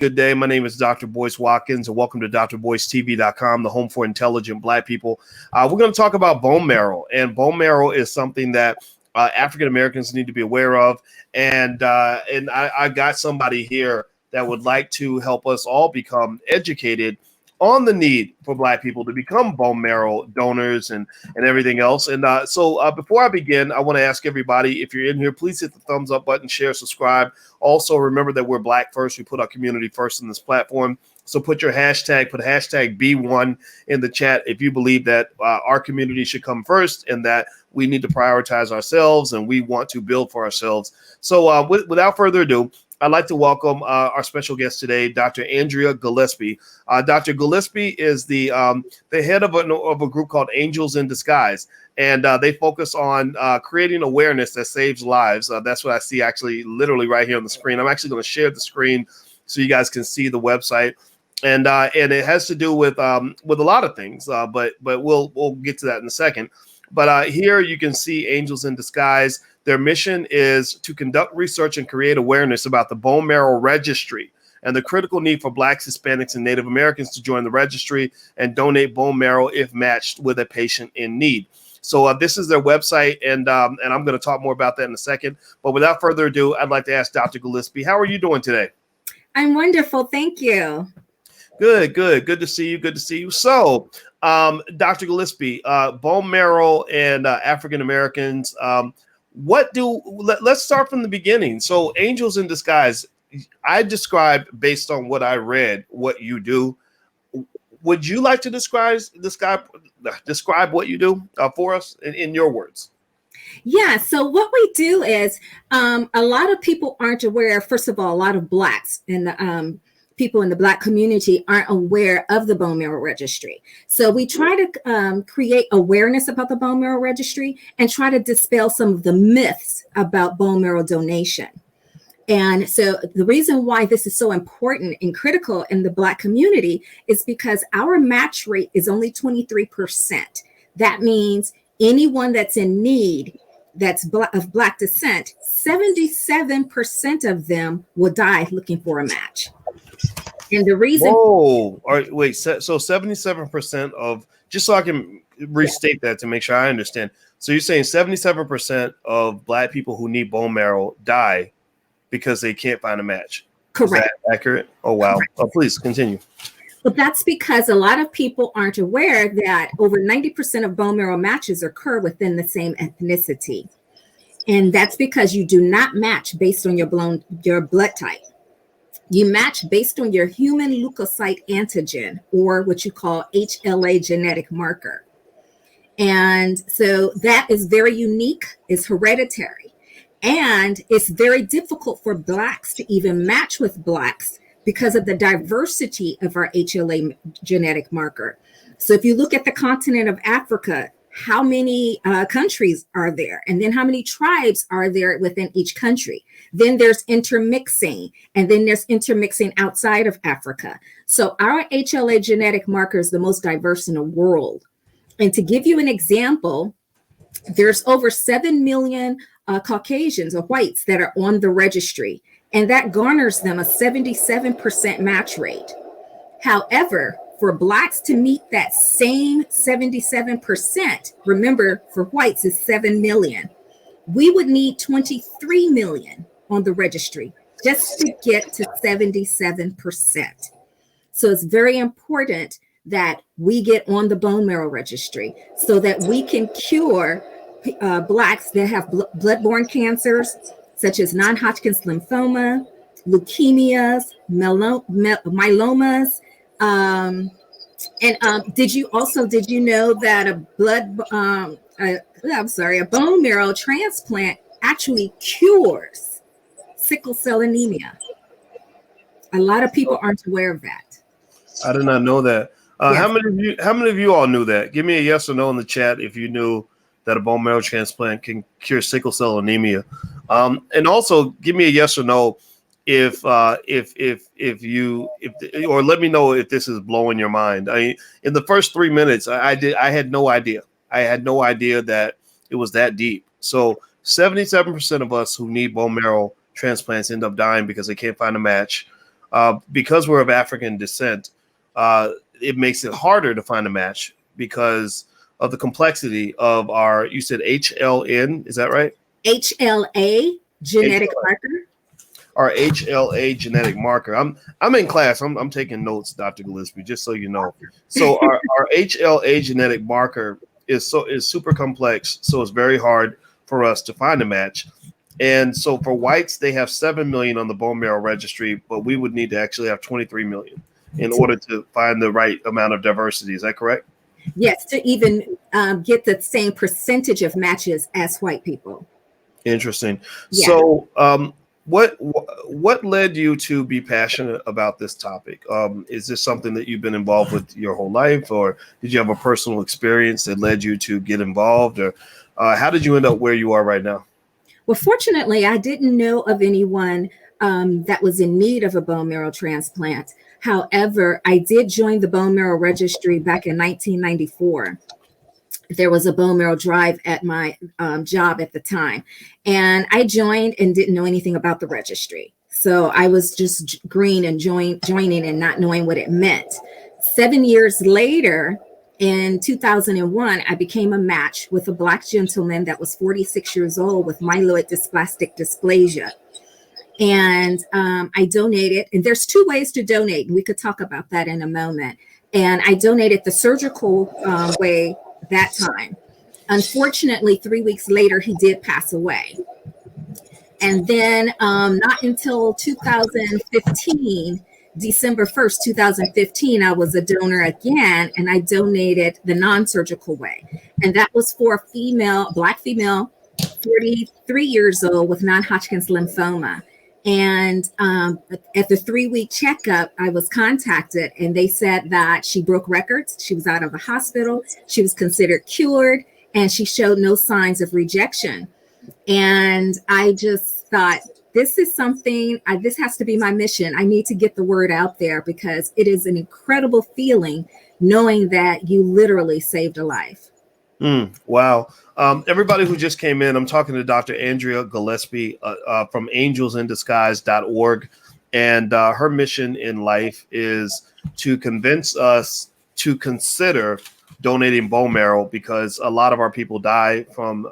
Good day. My name is Dr. Boyce Watkins, and welcome to drboycetv.com, the home for intelligent Black people. We're going to talk about bone marrow, and bone marrow is something that African Americans need to be aware of. And I got somebody here that would like to help us all become educated on the need for Black people to become bone marrow donors and everything else. And so before I begin, I want to ask everybody, if you're in here, please hit the thumbs up button, share, subscribe. Also, remember that we're Black first. We put our community first in this platform. So put your hashtag, put hashtag B1 in the chat if you believe that our community should come first and that we need to prioritize ourselves and we want to build for ourselves. So without further ado, I'd like to welcome our special guest today, Dr. Andrea Gillespie. Dr. Gillespie is the head of a group called Angels in Disguise, and they focus on creating awareness that saves lives. That's what I see actually literally right here on the screen. I'm actually going to share the screen so you guys can see the website, and it has to do with a lot of things, but we'll get to that in a second. But here you can see Angels in Disguise. Their mission is to conduct research and create awareness about the bone marrow registry and the critical need for Blacks, Hispanics, and Native Americans to join the registry and donate bone marrow if matched with a patient in need. So this is their website, and I'm going to talk more about that in a second. But without further ado, I'd like to ask Dr. Gillespie, how are you doing today? I'm wonderful. Thank you. Good to see you. Good to see you. So, Dr. Gillespie, bone marrow and African Americans, let's start from the beginning. So Angels in Disguise, I describe based on what I read, what you do. Would you like to describe what you do for us in your words? Yeah. So what we do is a lot of people aren't aware. First of all, a lot of Blacks in the people in the Black community aren't aware of the bone marrow registry. So we try to create awareness about the bone marrow registry and try to dispel some of the myths about bone marrow donation. And so the reason why this is so important and critical in the Black community is because our match rate is only 23%. That means anyone that's in need that's of Black descent, 77% of them will die looking for a match. And the reason. Whoa! All right, wait. So 77% of, just so I can restate that to make sure I understand. So you're saying 77% of Black people who need bone marrow die because they can't find a match. Correct. Is that accurate? Oh wow! Correct. Oh, please continue. But that's because a lot of people aren't aware that over 90% of bone marrow matches occur within the same ethnicity, and that's because you do not match based on your blood type. You match based on your human leukocyte antigen, or what you call HLA genetic marker. And so that is very unique, it's hereditary, and it's very difficult for Blacks to even match with Blacks because of the diversity of our HLA genetic marker. So if you look at the continent of Africa, how many countries are there? And then how many tribes are there within each country? Then there's intermixing, and then there's intermixing outside of Africa. So our HLA genetic marker is the most diverse in the world. And to give you an example, there's over 7 million Caucasians or whites that are on the registry, and that garners them a 77% match rate. However, for Blacks to meet that same 77%, remember for whites is 7 million, we would need 23 million on the registry just to get to 77%. So it's very important that we get on the bone marrow registry so that we can cure Blacks that have blood-borne cancers, such as non-Hodgkin's lymphoma, leukemias, myelomas. Did you know that a bone marrow transplant actually cures sickle cell anemia? A lot of people aren't aware of that. I did not know that. Yes. How many of you all knew that? Give me a yes or no in the chat if you knew that a bone marrow transplant can cure sickle cell anemia. And also give me a yes or no if let me know if this is blowing your mind. In the first 3 minutes, I had no idea. I had no idea that it was that deep. So 77% of us who need bone marrow transplants end up dying because they can't find a match. because we're of African descent, it makes it harder to find a match because of the complexity of our, you said HLN, is that right? HLA genetic marker. Our HLA genetic marker. I'm in class. I'm taking notes, Dr. Gillespie, just so you know. So our HLA genetic marker is super complex, so it's very hard for us to find a match. And so for whites, they have 7 million on the bone marrow registry, but we would need to actually have 23 million in order to find the right amount of diversity. Is that correct? Yes, to even get the same percentage of matches as white people. Interesting. Yeah. So what led you to be passionate about this topic? Is this something that you've been involved with your whole life, or did you have a personal experience that led you to get involved, or how did you end up where you are right now? Well, fortunately, I didn't know of anyone that was in need of a bone marrow transplant. However, I did join the bone marrow registry back in 1994. There was a bone marrow drive at my job at the time. And I joined and didn't know anything about the registry. So I was just green and joining and not knowing what it meant. 7 years later, in 2001, I became a match with a Black gentleman that was 46 years old with myeloid dysplastic dysplasia. And I donated, and there's two ways to donate. And we could talk about that in a moment. And I donated the surgical way that time. Unfortunately, 3 weeks later, he did pass away. And then not until 2015, December 1st, 2015, I was a donor again, and I donated the non-surgical way. And that was for a female, Black female, 43 years old with non-Hodgkin's lymphoma. And at the 3-week checkup, I was contacted and they said that she broke records. She was out of the hospital. She was considered cured and she showed no signs of rejection. And I just thought, this is something, this has to be my mission. I need to get the word out there because it is an incredible feeling knowing that you literally saved a life. Wow. Everybody who just came in, I'm talking to Dr. Andrea Gillespie from angelsindisguise.org. And her mission in life is to convince us to consider donating bone marrow because a lot of our people die from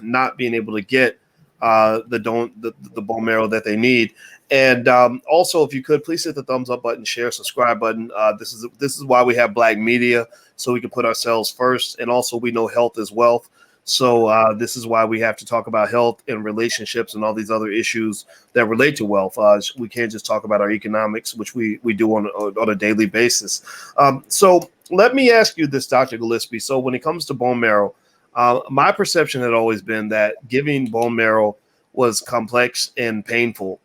not being able to get the bone marrow that they need. And also, if you could, please hit the thumbs up button, share, subscribe button. This is why we have Black media, so we can put ourselves first. And also, we know health is wealth. So this is why we have to talk about health and relationships and all these other issues that relate to wealth. We can't just talk about our economics, which we do on a daily basis. So let me ask you this, Dr. Gillespie. So when it comes to bone marrow, my perception had always been that giving bone marrow was complex and painful.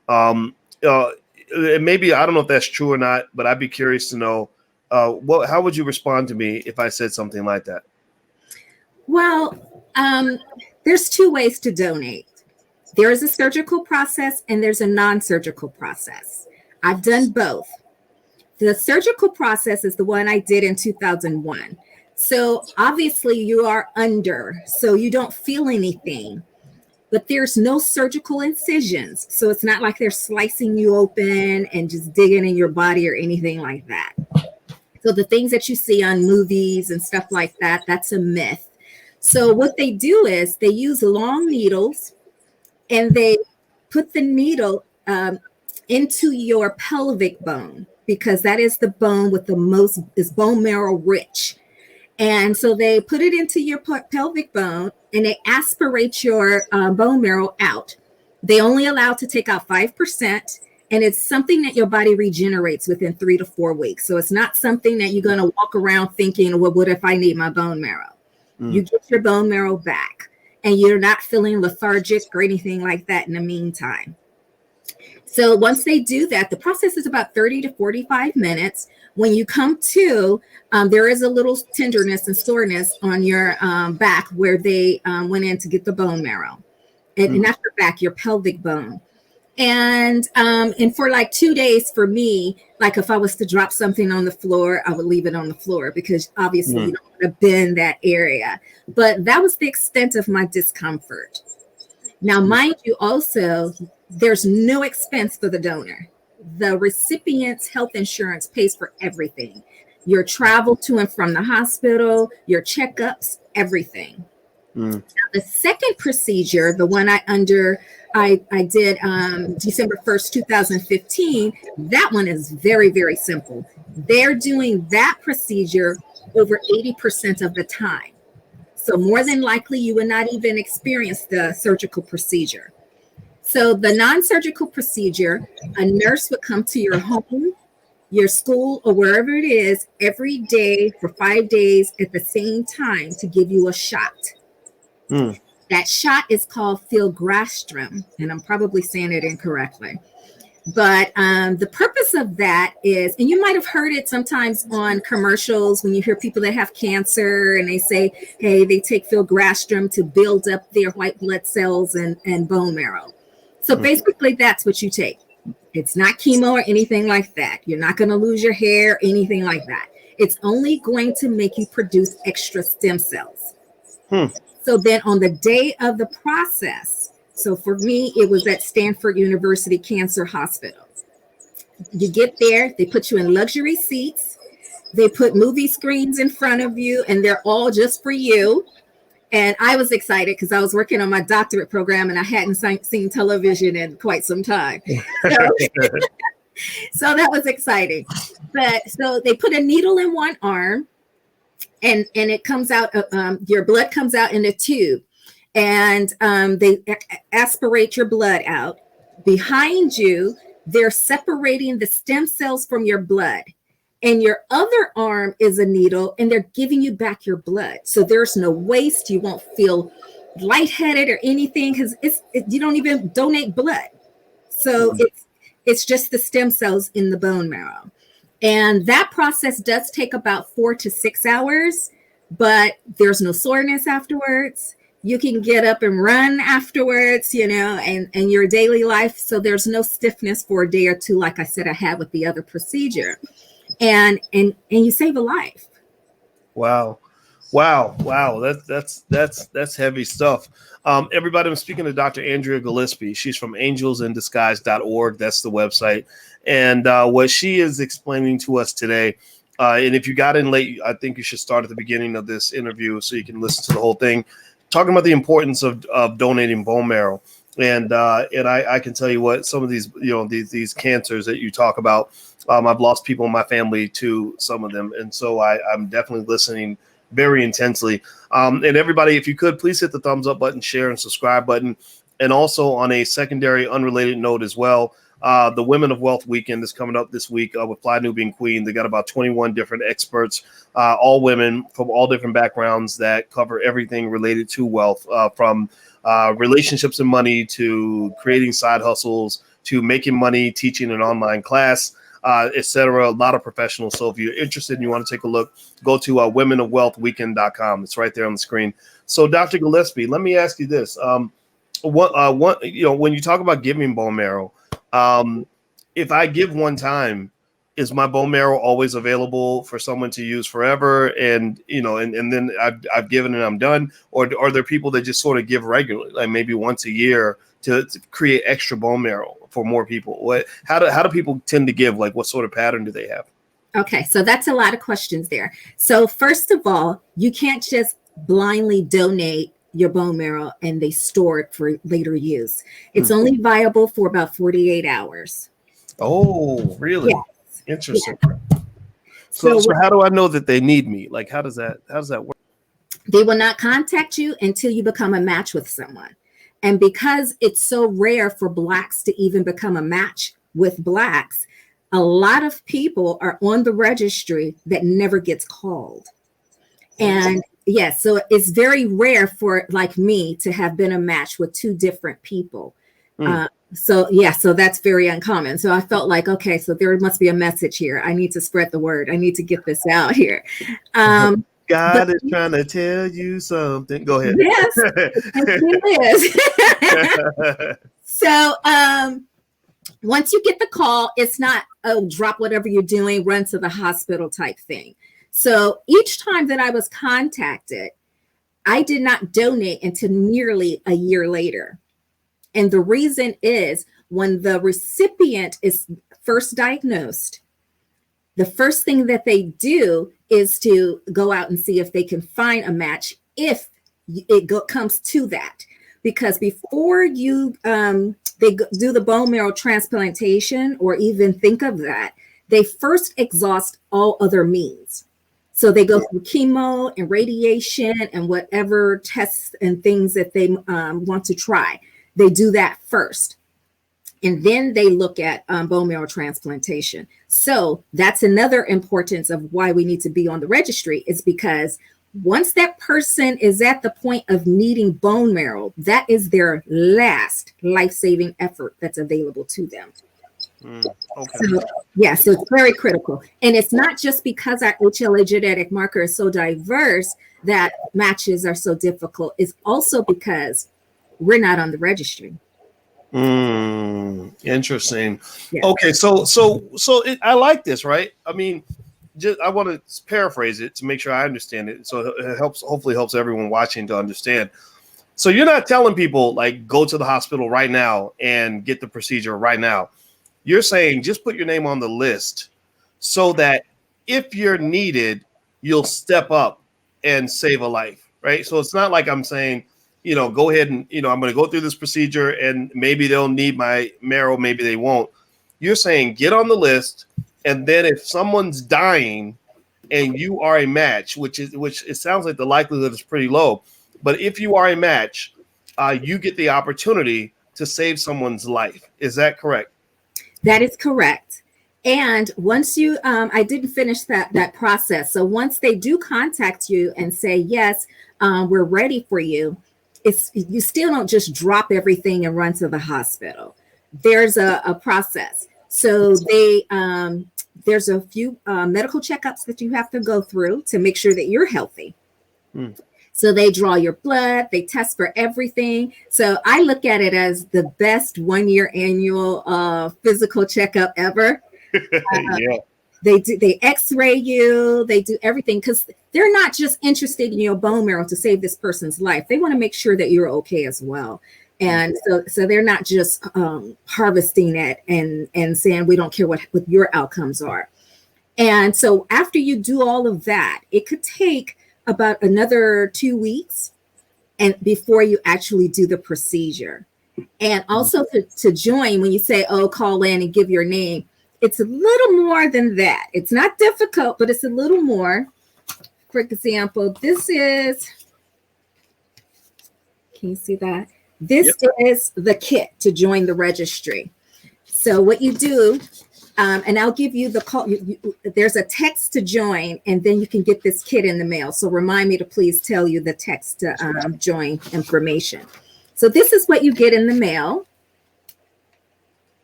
Maybe I don't know if that's true or not, but I'd be curious to know how would you respond to me if I said something like that? Well, there's two ways to donate. There is a surgical process and there's a non-surgical process. I've done both. The surgical process is the one I did in 2001. So obviously you are under, so you don't feel anything, but there's no surgical incisions. So it's not like they're slicing you open and just digging in your body or anything like that. So the things that you see on movies and stuff like that, that's a myth. So what they do is they use long needles and they put the needle into your pelvic bone because that is the bone with the most, is bone marrow rich. And so they put it into your pelvic bone and they aspirate your bone marrow out. They only allow to take out 5%. And it's something that your body regenerates within 3 to 4 weeks. So it's not something that you're going to walk around thinking, well, what if I need my bone marrow? You get your bone marrow back and you're not feeling lethargic or anything like that in the meantime. So once they do that, the process is about 30 to 45 minutes. When you come to, there is a little tenderness and soreness on your back where they went in to get the bone marrow. And not your back, your pelvic bone. And for like 2 days for me, like if I was to drop something on the floor, I would leave it on the floor because obviously you don't want to bend that area. But that was the extent of my discomfort. Now, mind you, also, there's no expense for the donor. the recipient's health insurance pays for everything. Your travel to and from the hospital, your checkups, everything. Mm. The second procedure, the one I did December 1st, 2015, that one is very, very simple. They're doing that procedure over 80% of the time. So more than likely, you would not even experience the surgical procedure. So the non-surgical procedure, a nurse would come to your home, your school, or wherever it is every day for 5 days at the same time to give you a shot. Mm. That shot is called filgrastim, and I'm probably saying it incorrectly. But the purpose of that is, and you might have heard it sometimes on commercials when you hear people that have cancer and they say, hey, they take filgrastim to build up their white blood cells and bone marrow. So basically, that's what you take. It's not chemo or anything like that. You're not going to lose your hair, anything like that. It's only going to make you produce extra stem cells. So then on the day of the process, so for me, it was at Stanford University Cancer Hospital. You get there, they put you in luxury seats. They put movie screens in front of you, and they're all just for you. And I was excited because I was working on my doctorate program and I hadn't seen television in quite some time. So that was exciting. But so they put a needle in one arm and it comes out, your blood comes out in a tube, and they aspirate your blood out. Behind you, they're separating the stem cells from your blood. And your other arm is a needle, and they're giving you back your blood. So there's no waste. You won't feel lightheaded or anything because you don't even donate blood. So it's just the stem cells in the bone marrow. And that process does take about 4 to 6 hours, but there's no soreness afterwards. You can get up and run afterwards, and your daily life. So there's no stiffness for a day or two, like I said I had with the other procedure. And you save a life. Wow. That's heavy stuff. Everybody, I'm speaking to Dr. Andrea Gillespie. She's from angelsindisguise.org. That's the website. And what she is explaining to us today, and if you got in late, I think you should start at the beginning of this interview so you can listen to the whole thing, talking about the importance of donating bone marrow. And I can tell you what, some of these, these cancers that you talk about, I've lost people in my family to some of them. And so I'm definitely listening very intensely. And everybody, if you could, please hit the thumbs up button, share, and subscribe button. And also on a secondary, unrelated note as well, the Women of Wealth Weekend is coming up this week with Fly Nubian Queen. They got about 21 different experts, all women from all different backgrounds that cover everything related to wealth, from relationships and money to creating side hustles to making money, teaching an online class, etc. A lot of professionals. So if you're interested and you want to take a look, go to womenofwealthweekend.com. It's right there on the screen. So Dr. Gillespie, let me ask you this. When you talk about giving bone marrow, if I give one time, is my bone marrow always available for someone to use forever? And then I've given and I'm done, or are there people that just sort of give regularly, like maybe once a year to create extra bone marrow for more people? How do people tend to give? Like, what sort of pattern do they have? Okay, so that's a lot of questions there. So first of all, you can't just blindly donate your bone marrow and they store it for later use. It's only viable for about 48 hours. Oh, really? Yes. Interesting. Yeah. So how do I know that they need me? Like, how does that work? They will not contact you until you become a match with someone. And because it's so rare for Blacks to even become a match with Blacks, a lot of people are on the registry that never gets called. And yes, so it's very rare for like me to have been a match with 2 different people. So that's very uncommon. So I felt like, okay, so there must be a message here. I need to spread the word. I need to get this out here. God is trying to tell you something. Go ahead. Yes, it is. So once you get the call, it's not, oh, drop whatever you're doing, run to the hospital type thing. So each time that I was contacted, I did not donate until nearly a year later. And the reason is when the recipient is first diagnosed, the first thing that they do is to go out and see if they can find a match if comes to that. Because before you do the bone marrow transplantation or even think of that, they first exhaust all other means. So they go through chemo and radiation and whatever tests and things that they want to try. They do that first. And then they look at bone marrow transplantation. So that's another importance of why we need to be on the registry, is because once that person is at the point of needing bone marrow, that is their last life-saving effort that's available to them. Okay. So it's very critical. And it's not just because our HLA genetic marker is so diverse that matches are so difficult. It's also because we're not on the registry. Interesting. Yeah. Okay, so I like this, right? I mean, I want to paraphrase it to make sure I understand it, so it hopefully helps everyone watching to understand. So you're not telling people like go to the hospital right now and get the procedure right now. You're saying just put your name on the list so that if you're needed, you'll step up and save a life, right? So it's not like I'm saying, go ahead and, I'm going to go through this procedure and maybe they'll need my marrow, maybe they won't. You're saying get on the list, and then if someone's dying and you are a match, which it sounds like the likelihood is pretty low, but if you are a match, you get the opportunity to save someone's life. Is that correct? That is correct. And once you, I didn't finish that process. So once they do contact you and say, yes, we're ready for you, you still don't just drop everything and run to the hospital. There's a process. So there's a few medical checkups that you have to go through to make sure that you're healthy. So they draw your blood, they test for everything. So I look at it as the best 1-year annual physical checkup ever. Yeah. They x-ray you, they do everything, because they're not just interested in your bone marrow to save this person's life. They want to make sure that you're okay as well. And so they're not just harvesting it and saying, we don't care what your outcomes are. And so after you do all of that, it could take about another 2 weeks and before you actually do the procedure. And also to join, when you say, call in and give your name, it's a little more than that. It's not difficult, but it's a little more. For example, this is, can you see that? This is the kit to join the registry. So what you do, and I'll give you the call. There's a text to join, and then you can get this kit in the mail. So remind me to please tell you the text to join information. So this is what you get in the mail.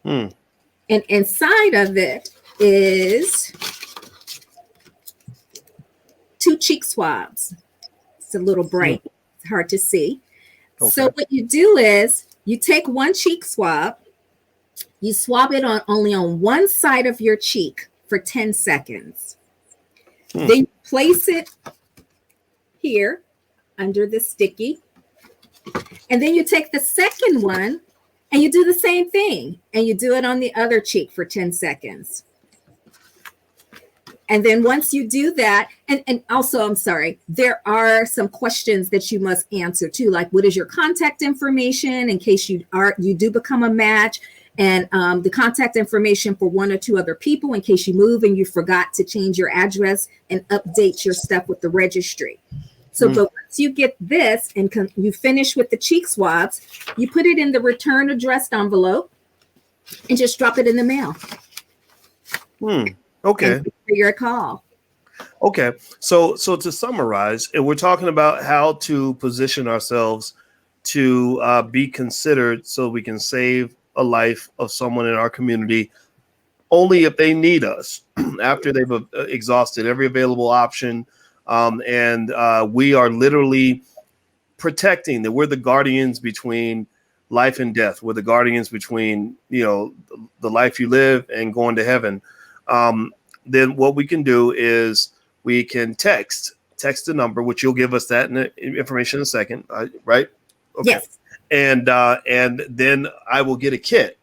And inside of it is 2 cheek swabs. It's a little bright. It's hard to see. Okay. So what you do is you take 1 cheek swab, you swab it only on one side of your cheek for 10 seconds. Then you place it here under the sticky. And then you take the second one and you do the same thing. And you do it on the other cheek for 10 seconds. And then once you do that, and also, I'm sorry, there are some questions that you must answer too, like what is your contact information in case you do become a match, and the contact information for 1 or 2 other people in case you move and you forgot to change your address and update your stuff with the registry. So but once you get this and you finish with the cheek swabs, you put it in the return addressed envelope and just drop it in the mail. Okay. For your call. Okay. So to summarize, and we're talking about how to position ourselves to be considered so we can save a life of someone in our community only if they need us after they've exhausted every available option. And we are literally protecting that. We're the guardians between life and death. We're the guardians between, the life you live and going to heaven. Then what we can do is we can text the number, which you'll give us that information in a second, right? Okay. Yes. And then I will get a kit.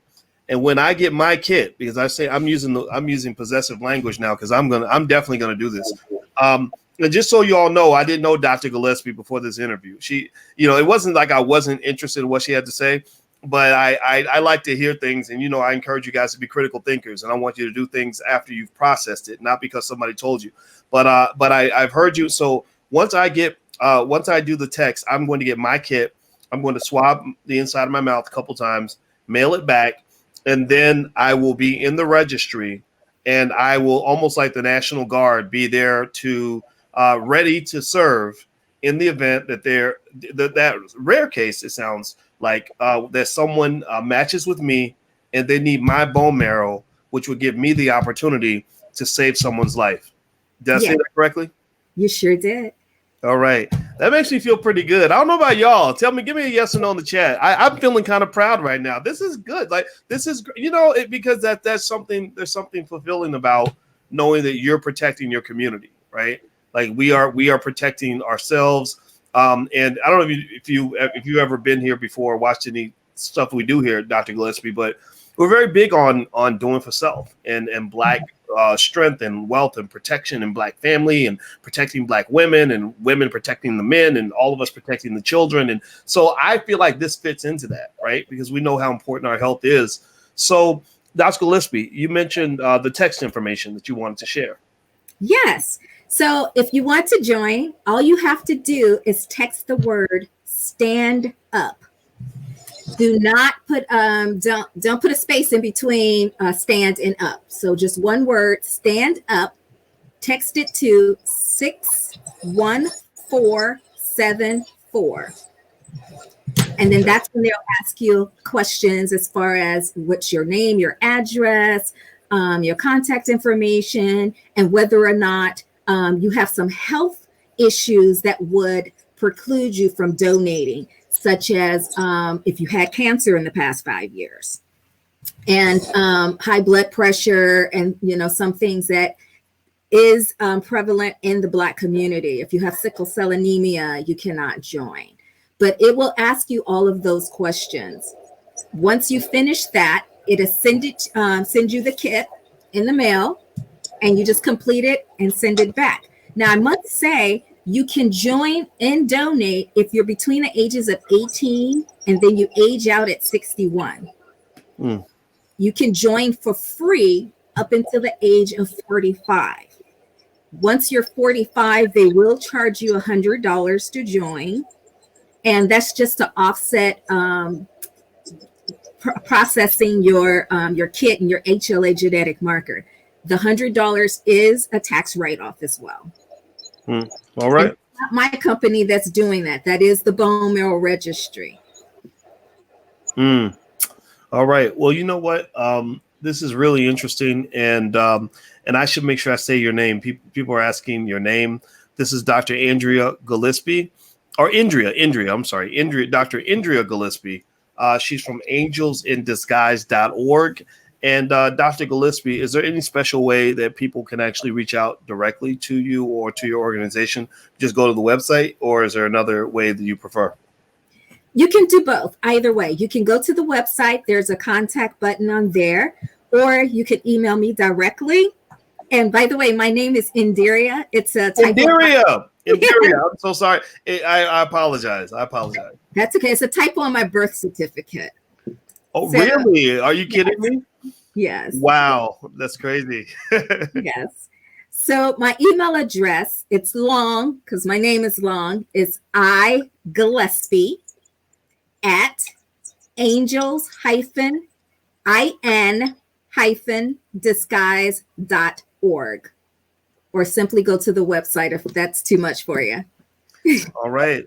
And when I get my kit, because I say I'm using possessive language now because I'm definitely gonna do this. And just so you all know, I didn't know Dr. Gillespie before this interview. She, it wasn't like I wasn't interested in what she had to say, but I like to hear things, and I encourage you guys to be critical thinkers, and I want you to do things after you've processed it, not because somebody told you. But I've heard you. So once I do the text, I'm going to get my kit. I'm going to swab the inside of my mouth a couple times, mail it back, and then I will be in the registry, and I will, almost like the National Guard, be there to ready to serve in the event that that rare case, it sounds like, that someone matches with me and they need my bone marrow, which would give me the opportunity to save someone's life. Did I say that correctly? You sure did. All right. That makes me feel pretty good. I don't know about y'all. Tell me, give me a yes or no in the chat. I'm feeling kind of proud right now. This is good. Like, this is, because there's something fulfilling about knowing that you're protecting your community, right? Like we are protecting ourselves. And I don't know if you ever been here before, watched any stuff we do here at Dr. Gillespie, but we're very big on doing for self and Black strength and wealth and protection and Black family and protecting Black women and women protecting the men and all of us protecting the children. And so I feel like this fits into that, right? Because we know how important our health is. So Dr. Gillespie, you mentioned the text information that you wanted to share. Yes. So if you want to join, all you have to do is text the word "stand up." Do not put don't put a space in between stand and up. So just one word, stand up. Text it to 61474. And then that's when they'll ask you questions as far as what's your name, your address, your contact information, and whether or not you have some health issues that would preclude you from donating, such as if you had cancer in the past 5 years, and high blood pressure, and some things that is prevalent in the Black community. If you have sickle cell anemia, you cannot join. But it will ask you all of those questions. Once you finish that, it'll send you the kit in the mail, and you just complete it and send it back. Now, I must say, you can join and donate if you're between the ages of 18 and then you age out at 61. You can join for free up until the age of 45. Once you're 45, they will charge you $100 to join. And that's just to offset processing your kit and your HLA genetic marker. The $100 is a tax write-off as well. All right. And it's not my company that's doing that. That is the Bone Marrow Registry. All right. Well, you know what? This is really interesting, and I should make sure I say your name. People are asking your name. This is Dr. Andrea Gillespie, or Indria. I'm sorry, Dr. Indria Gillespie. She's from angelsindisguise.org. And Dr. Gillespie, is there any special way that people can actually reach out directly to you or to your organization? Just go to the website, or is there another way that you prefer? You can do both. Either way, you can go to the website. There's a contact button on there, or you can email me directly. And by the way, my name is Indira. It's a typo. Indira. I'm so sorry. I apologize. That's okay. It's a typo on my birth certificate. Oh, so, really? Are you kidding me? Yes. Wow. That's crazy. Yes. So my email address, it's long because my name is long, is igillespie@angels-in-disguise.org, or simply go to the website if that's too much for you. All right.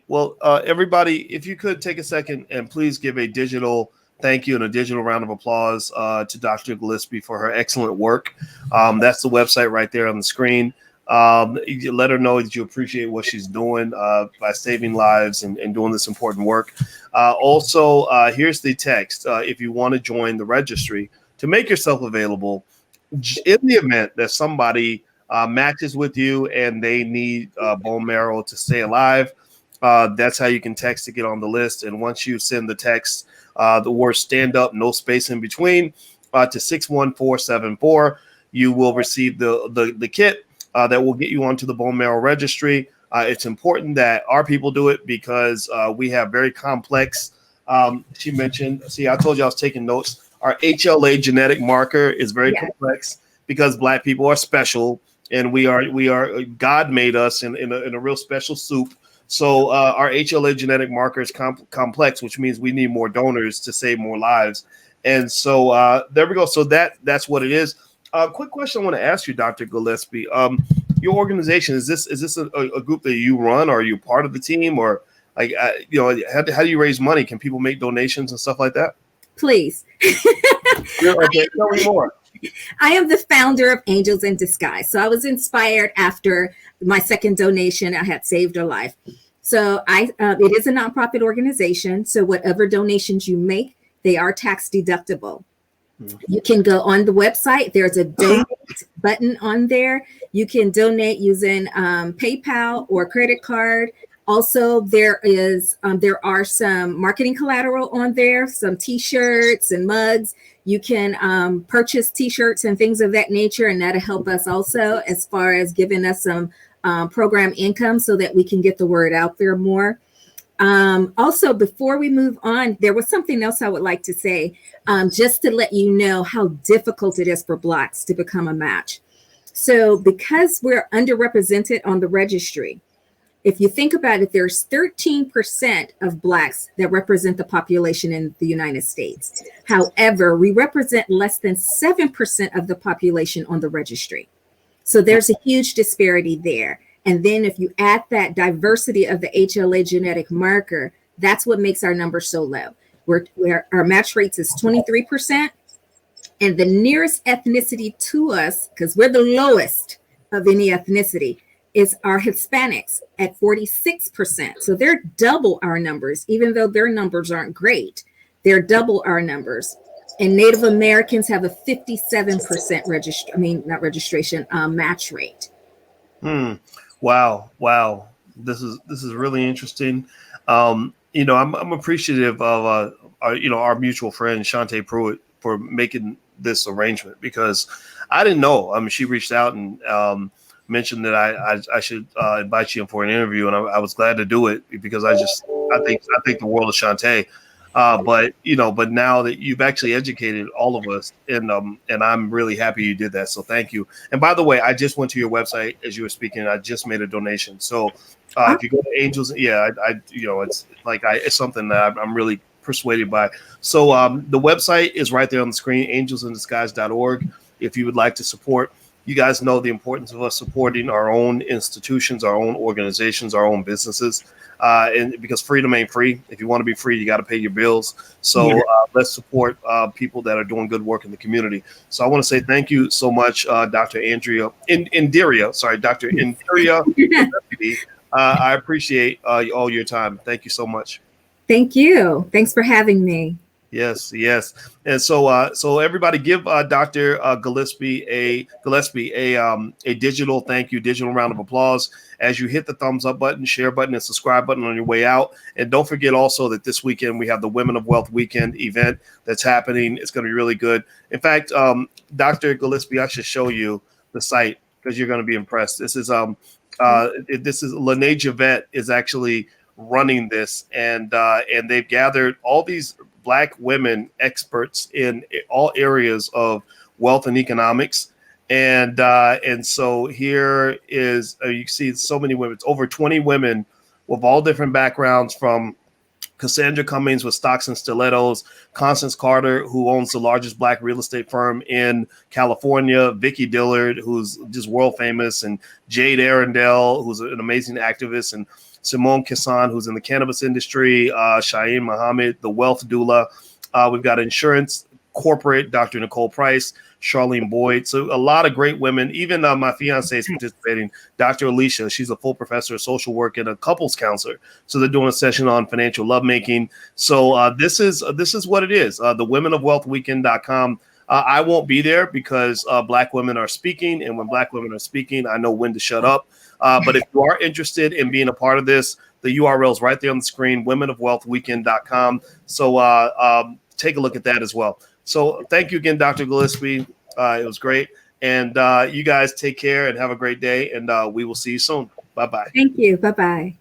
Well, everybody, if you could take a second and please give a digital thank you and a digital round of applause to Dr. Gillespie for her excellent work. That's the website right there on the screen. Let her know that you appreciate what she's doing by saving lives and doing this important work. Also, here's the text. If you want to join the registry, to make yourself available in the event that somebody matches with you and they need bone marrow to stay alive, That's how you can text to get on the list. And once you send the text, the word stand up, no space in between, to 61474, you will receive the kit that will get you onto the bone marrow registry. It's important that our people do it because we have very complex. She mentioned, see, I told you I was taking notes. Our HLA genetic marker is very complex because Black people are special, and we are God made us in a real special soup. So our HLA genetic marker is complex, which means we need more donors to save more lives. And so there we go. So that's what it is. Quick question I want to ask you, Dr. Gillespie. Your organization, is this a group that you run, or are you part of the team, or like how do you raise money? Can people make donations and stuff like that? Please. Okay, tell me more. I am the founder of Angels in Disguise. So I was inspired after my second donation. I had saved a life. So it is a nonprofit organization. So whatever donations you make, they are tax deductible. You can go on the website. There's a donate button on there. You can donate using PayPal or credit card. Also, there are some marketing collateral on there, some T-shirts and mugs. You can purchase T-shirts and things of that nature, and that'll help us also as far as giving us some program income so that we can get the word out there more. Also, before we move on, there was something else I would like to say, just to let you know how difficult it is for Blacks to become a match. So because we're underrepresented on the registry, if you think about it, there's 13% of Blacks that represent the population in the United States. However, we represent less than 7% of the population on the registry. So there's a huge disparity there. And then if you add that diversity of the HLA genetic marker, that's what makes our numbers so low. Where our match rates is 23%. And the nearest ethnicity to us, because we're the lowest of any ethnicity, is our Hispanics at 46%. So they're double our numbers, even though their numbers aren't great. They're double our numbers. And Native Americans have a 57% match rate. Wow. This is really interesting. I'm appreciative of our mutual friend Shantae Pruitt for making this arrangement, because I didn't know. I mean, she reached out and mentioned that I should invite you in for an interview, and I was glad to do it because I think the world of Shantae. But now that you've actually educated all of us, and I'm really happy you did that. So thank you. And by the way, I just went to your website as you were speaking. I just made a donation. So if you go to Angels, it's something that I'm really persuaded by. So the website is right there on the screen, angelsinDisguise.org. If you would like to support. You guys know the importance of us supporting our own institutions, our own organizations, our own businesses, and because freedom ain't free. If you want to be free, you got to pay your bills. So let's support people that are doing good work in the community. So I want to say thank you so much, Dr. Indira. I appreciate all your time. Thank you so much. Thank you. Thanks for having me. Yes. And so everybody give Dr. Gillespie a digital thank you, digital round of applause as you hit the thumbs up button, share button, and subscribe button on your way out. And don't forget also that this weekend we have the Women of Wealth Weekend event that's happening. It's going to be really good. In fact, Dr. Gillespie, I should show you the site because you're going to be impressed. This is Lene Javette is actually running this, and they've gathered all these Black women experts in all areas of wealth and economics. And so here is, you see so many women, it's over 20 women with all different backgrounds, from Cassandra Cummings with Stocks and Stilettos, Constance Carter, who owns the largest Black real estate firm in California, Vicky Dillard, who's just world famous, and Jade Arundel, who's an amazing activist, and Simone Kissan, who's in the cannabis industry, Shaeen Mohammed, the wealth doula. We've got insurance corporate, Dr. Nicole Price, Charlene Boyd. So a lot of great women. Even my fiance is participating, Dr. Alicia. She's a full professor of social work and a couples counselor. So they're doing a session on financial lovemaking. So this is what it is. The womenofwealthweekend.com. I won't be there because Black women are speaking. And when Black women are speaking, I know when to shut up. But if you are interested in being a part of this, The URL is right there on the screen, womenofwealthweekend.com. So take a look at that as well. So thank you again, Dr. Gillespie. It was great. And you guys take care and have a great day. And we will see you soon. Bye-bye. Thank you. Bye-bye.